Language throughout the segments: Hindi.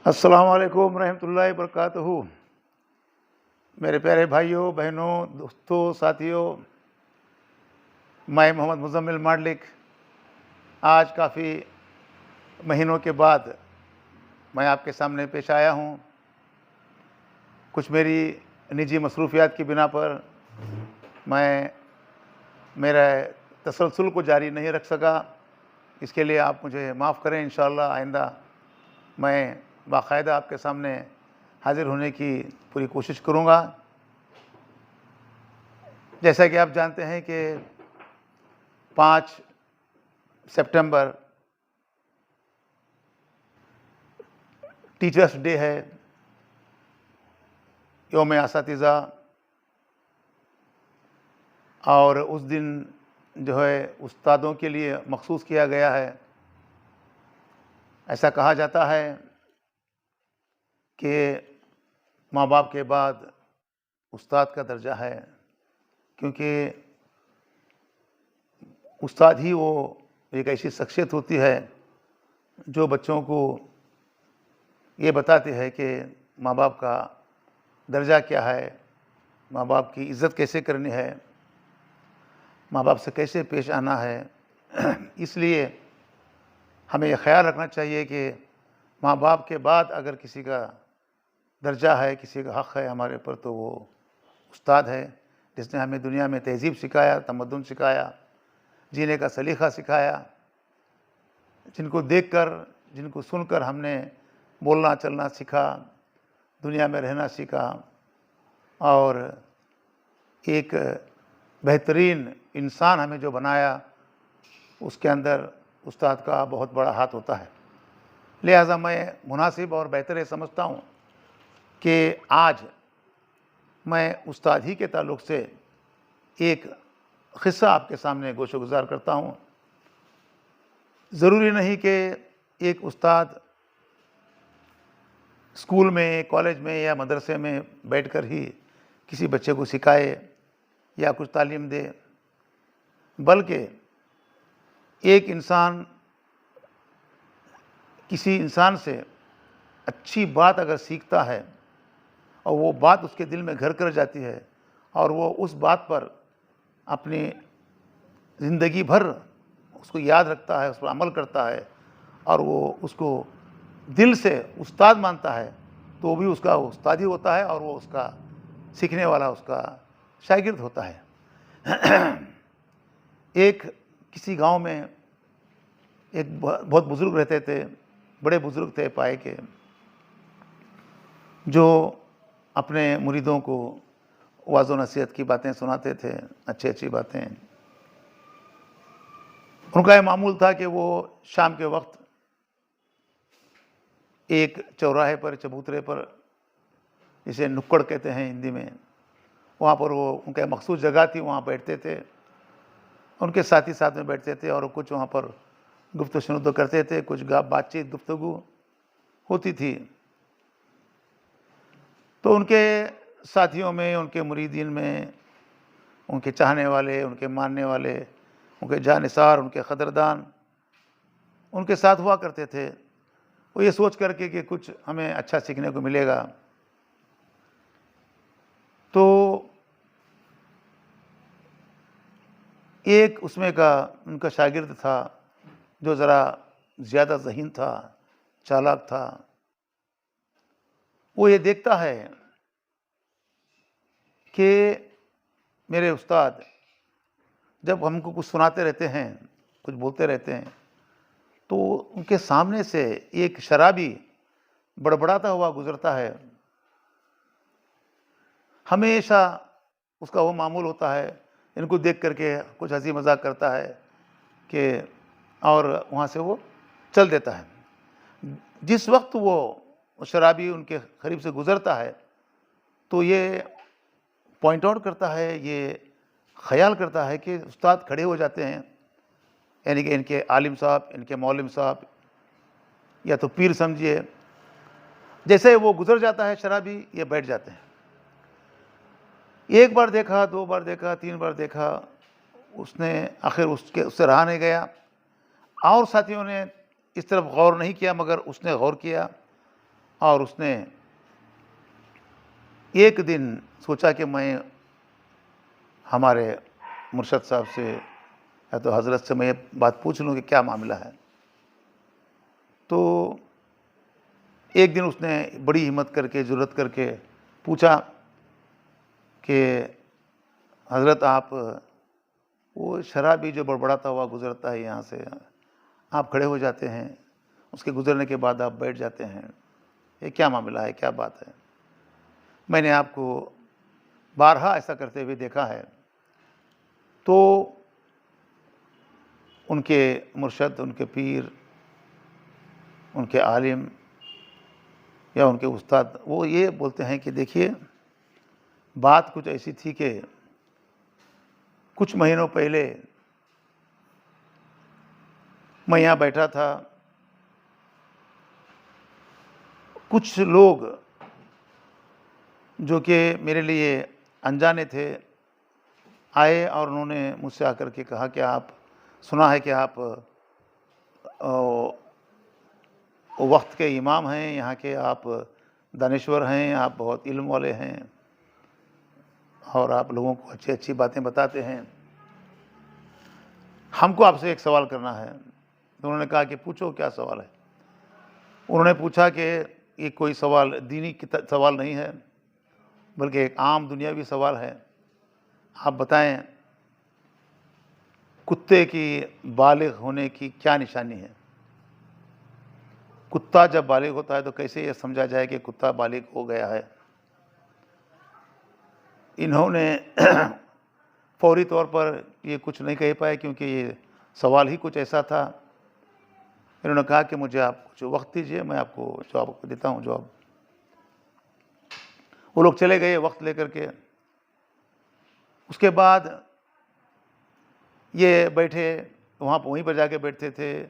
अस्सलाम वालेकुम रहमतुल्लाहि वबरकातुहू। मेरे प्यारे भाइयों, बहनों, दोस्तों, साथियों, मैं मोहम्मद मुज़म्मिल माडलिक आज काफ़ी महीनों के बाद मैं आपके सामने पेश आया हूँ। कुछ मेरी निजी मसरूफ़ियात की बिना पर मैं मेरा तसलसल को जारी नहीं रख सका। इसके लिए आप मुझे माफ़ करें। इंशाअल्लाह आइंदा मैं बाकायदा आपके सामने हाज़िर होने की पूरी कोशिश करूँगा। जैसा कि आप जानते हैं कि 5 सितंबर टीचर्स डे है, यौम असातिज़ा, और उस दिन जो है उस्तादों के लिए मखसूस किया गया है। ऐसा कहा जाता है कि माँ बाप के बाद उस्ताद का दर्जा है, क्योंकि उस्ताद ही वो एक ऐसी शख्सियत होती है जो बच्चों को ये बताती है कि माँ बाप का दर्जा क्या है, माँ बाप की इज़्ज़त कैसे करनी है, माँ बाप से कैसे पेश आना है। इसलिए हमें यह ख्याल रखना चाहिए कि माँ बाप के बाद अगर किसी का दर्जा है, किसी का हक़ है हमारे ऊपर, तो वो उस्ताद है, जिसने हमें दुनिया में तहज़ीब सिखाया, तमद्दुन सिखाया, जीने का सलीक़ा सिखाया, जिनको देखकर, जिनको सुनकर हमने बोलना चलना सीखा, दुनिया में रहना सीखा, और एक बेहतरीन इंसान हमें जो बनाया, उसके अंदर उस्ताद का बहुत बड़ा हाथ होता है। लिहाजा मैं मुनासिब और बेहतर ये समझता हूँ कि आज मैं उस्ताद ही के ताल्लुक़ से एक क़िस्सा आपके सामने गोशो-गुज़ार करता हूँ। ज़रूरी नहीं कि एक उस्ताद स्कूल में, कॉलेज में या मदरसे में बैठकर ही किसी बच्चे को सिखाए या कुछ तालीम दे, बल्कि एक इंसान किसी इंसान से अच्छी बात अगर सीखता है और वो बात उसके दिल में घर कर जाती है और वो उस बात पर अपनी ज़िंदगी भर उसको याद रखता है, उस पर अमल करता है और वो उसको दिल से उस्ताद मानता है, तो वो भी उसका उस्ताद ही होता है और वो उसका सीखने वाला, उसका शागिर्द होता है। एक किसी गांव में एक बहुत बुज़ुर्ग रहते थे, बड़े बुज़ुर्ग थे पाए के, जो अपने मुरीदों को वाज़ व नसीहत की बातें सुनाते थे, अच्छी अच्छी बातें। उनका ये मामूल था कि वो शाम के वक्त एक चौराहे पर, चबूतरे पर, जिसे नुक्कड़ कहते हैं हिंदी में, वहाँ पर वो उनका मखसूस जगह थी, वहाँ बैठते थे, उनके साथी साथ में बैठते थे और कुछ वहाँ पर गुफ्तगू करते थे, कुछ बातचीत गुफ्तगू होती थी। तो उनके साथियों में, उनके मुरीदीन में, उनके चाहने वाले, उनके मानने वाले, उनके जानिसार, उनके क़दरदान उनके साथ हुआ करते थे। वो ये सोच करके कि कुछ हमें अच्छा सीखने को मिलेगा। तो एक उसमें का उनका शागिर्द था जो ज़रा ज़्यादा ज़हीन था, चालाक था। वो ये देखता है कि मेरे उस्ताद जब हमको कुछ सुनाते रहते हैं, कुछ बोलते रहते हैं, तो उनके सामने से एक शराबी बड़बड़ाता हुआ गुज़रता है। हमेशा उसका वो मामूल होता है, इनको देख करके कुछ हँसी मज़ाक करता है कि और वहाँ से वो चल देता है। जिस वक्त वो शराबी उनके करीब से गुज़रता है, तो ये पॉइंट आउट करता है, ये ख़याल करता है कि उस्ताद खड़े हो जाते हैं, यानी कि इनके आलिम साहब, इनके मौलम साहब, या तो पीर समझिए। जैसे वो गुज़र जाता है शराबी, ये बैठ जाते हैं। एक बार देखा, 2 बार देखा, 3 बार देखा, उसने आखिर उससे रहा नहीं गया और साथियों ने इस तरफ गौर नहीं किया, मगर उसने गौर किया और उसने एक दिन सोचा कि मैं हमारे मुर्शद साहब से या तो हज़रत से मैं ये बात पूछ लूँ कि क्या मामला है। तो एक दिन उसने बड़ी हिम्मत करके, जुर्रत करके पूछा कि हज़रत आप, वो शराबी जो बड़बड़ाता हुआ गुज़रता है यहाँ से, आप खड़े हो जाते हैं, उसके गुज़रने के बाद आप बैठ जाते हैं, ये क्या मामला है, क्या बात है? मैंने आपको बारहा ऐसा करते हुए देखा है। तो उनके मुर्शद, उनके पीर, उनके आलिम या उनके उस्ताद वो ये बोलते हैं कि देखिए, बात कुछ ऐसी थी कि कुछ महीनों पहले मैं यहाँ बैठा था, कुछ लोग जो कि मेरे लिए अनजाने थे आए और उन्होंने मुझसे आकर के कहा कि आप, सुना है कि आप वक्त के इमाम हैं, यहाँ के आप दानिश्वर हैं, आप बहुत इल्म वाले हैं और आप लोगों को अच्छी अच्छी बातें बताते हैं, हमको आपसे एक सवाल करना है। तो उन्होंने कहा कि पूछो, क्या सवाल है? उन्होंने पूछा कि ये कोई सवाल दीनी सवाल नहीं है, बल्कि एक आम दुनियावी सवाल है। आप बताएं, कुत्ते की बालिग होने की क्या निशानी है? कुत्ता जब बालिग होता है तो कैसे ये समझा जाए कि कुत्ता बालिग हो गया है? इन्होंने फौरी तौर पर ये कुछ नहीं कह पाए क्योंकि ये सवाल ही कुछ ऐसा था। इन्होंने कहा कि मुझे आप कुछ वक्त दीजिए, मैं आपको जवाब देता हूँ जवाब। वो लोग चले गए वक्त लेकर के। उसके बाद ये बैठे वहाँ पर, वहीं पर जाके बैठते थे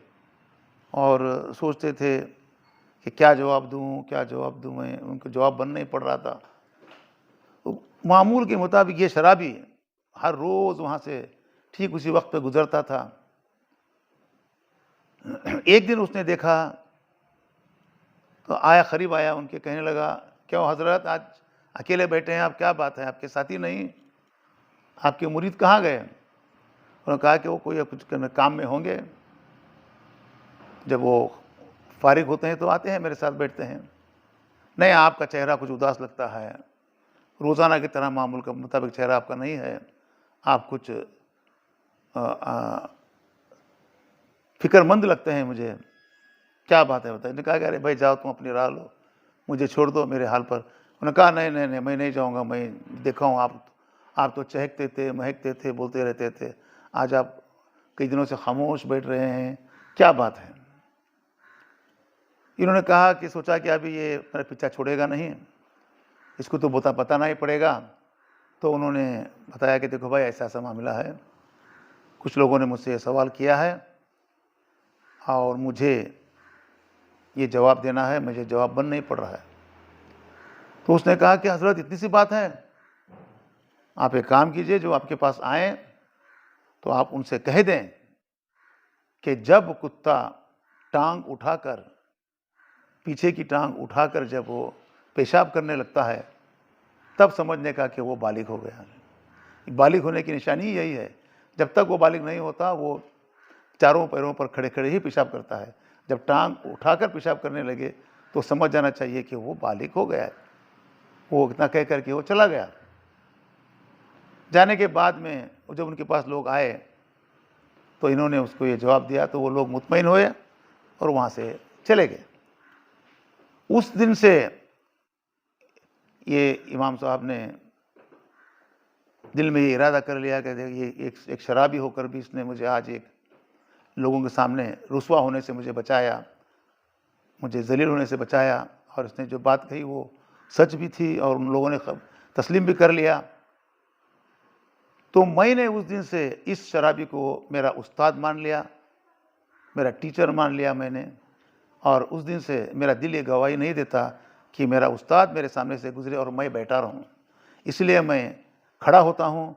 और सोचते थे कि क्या जवाब दूँ, क्या जवाब दूँ। मैं उनको जवाब बन नहीं पड़ रहा था। तो मामूल के मुताबिक ये शराबी हर रोज़ वहाँ से ठीक उसी वक्त पे गुज़रता था। एक दिन उसने देखा तो आया, करीब आया, उनके कहने लगा, क्यों हज़रत आज अकेले बैठे हैं आप, क्या बात है, आपके साथी नहीं, आपके मुरीद कहाँ गए? उन्होंने कहा कि वो कोई कुछ काम में होंगे, जब वो फारिग होते हैं तो आते हैं मेरे साथ बैठते हैं। नहीं, आपका चेहरा कुछ उदास लगता है, रोज़ाना की तरह मामूल के मुताबिक चेहरा आपका नहीं है, आप कुछ फ़िक्रमंद लगते हैं मुझे, क्या बात है बताइए? कहा कि अरे भाई जाओ, तुम अपनी राह लो, मुझे छोड़ दो मेरे हाल पर। उन्होंने कहा नहीं नहीं नहीं, मैं नहीं जाऊँगा, मैं देखा हूँ आप तो चहकते थे, महकते थे, बोलते रहते थे, आज आप कई दिनों से खामोश बैठ रहे हैं, क्या बात है? इन्होंने कहा कि सोचा कि अभी ये मेरा पीछा छोड़ेगा नहीं, इसको तो बताना ही पड़ेगा। तो उन्होंने बताया कि देखो भाई, ऐसा ऐसा मामला है, कुछ लोगों ने मुझसे ये सवाल किया है और मुझे ये जवाब देना है, मुझे जवाब बन नहीं पड़ रहा है। तो उसने कहा कि हज़रत इतनी सी बात है, आप एक काम कीजिए, जो आपके पास आएँ तो आप उनसे कह दें कि जब कुत्ता टांग उठाकर, पीछे की टांग उठाकर जब वो पेशाब करने लगता है, तब समझने का कि वो बालिग हो गया है। बालिग होने की निशानी ही यही है। जब तक वो बालिग नहीं होता, वो चारों पैरों पर खड़े खड़े ही पेशाब करता है। जब टांग उठाकर पेशाब करने लगे तो समझ जाना चाहिए कि वो बालिग हो गया है। वो इतना कह कर के वो चला गया। जाने के बाद में जब उनके पास लोग आए तो इन्होंने उसको ये जवाब दिया, तो वो लोग मुतमईन हुए और वहाँ से चले गए। उस दिन से ये इमाम साहब ने दिल में ये इरादा कर लिया कि ये एक शराबी होकर भी इसने मुझे आज एक लोगों के सामने रुसवा होने से मुझे बचाया, मुझे ज़लील होने से बचाया, और इसने जो बात कही वो सच भी थी और उन लोगों ने तस्लीम भी कर लिया। तो मैंने उस दिन से इस शराबी को मेरा उस्ताद मान लिया, मेरा टीचर मान लिया मैंने, और उस दिन से मेरा दिल ये गवाही नहीं देता कि मेरा उस्ताद मेरे सामने से गुजरे और मैं बैठा रहूं। इसलिए मैं खड़ा होता हूं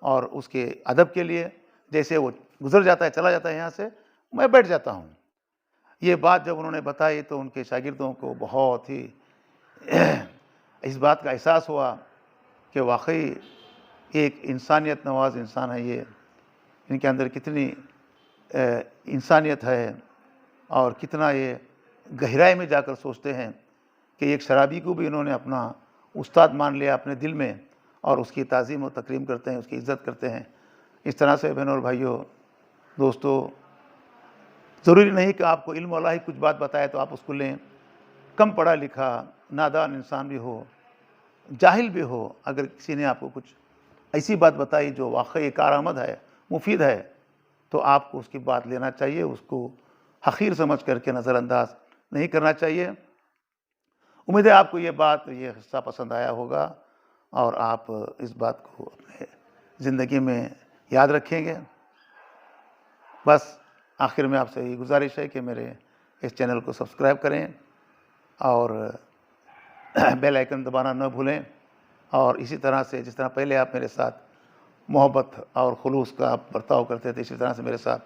और उसके अदब के लिए, जैसे वो गुजर जाता है, चला जाता है यहाँ से, मैं बैठ जाता हूँ। ये बात जब उन्होंने बताई तो उनके शागिर्दों को बहुत ही इस बात का एहसास हुआ कि वाकई एक इंसानियत नवाज इंसान है ये, इनके अंदर कितनी इंसानियत है और कितना ये गहराई में जाकर सोचते हैं कि एक शराबी को भी इन्होंने अपना उस्ताद मान लिया अपने दिल में और उसकी ताज़ीम और तकरीम करते हैं, उसकी इज़्ज़त करते हैं। इस तरह से बहनों और भाइयों, दोस्तों, ज़रूरी नहीं कि आपको इल्म वाला ही कुछ बात बताए तो आप उसको लें। कम पढ़ा लिखा नादान इंसान भी हो, जाहिल भी हो, अगर किसी ने आपको कुछ ऐसी बात बताई जो वाकई कारआमद है, मुफीद है, तो आपको उसकी बात लेना चाहिए, उसको हक़ीर समझ करके नज़रअंदाज नहीं करना चाहिए। उम्मीद है आपको ये बात, ये हिस्सा पसंद आया होगा और आप इस बात को अपने ज़िंदगी में याद रखेंगे। बस आखिर में आपसे यही गुजारिश है कि मेरे इस चैनल को सब्सक्राइब करें और बेल आइकन दबाना न भूलें। और इसी तरह से जिस तरह पहले आप मेरे साथ मोहब्बत और खुलूस का बर्ताव करते थे, इसी तरह से मेरे साथ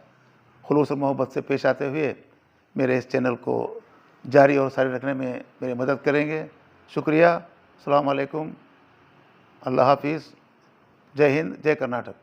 खुलूस और मोहब्बत से पेश आते हुए मेरे इस चैनल को जारी और सारी रखने में मेरी मदद करेंगे। शुक्रिया। अस्सलाम वालेकुम। अल्लाह हाफ़िज़। जय हिंद, जय कर्नाटक।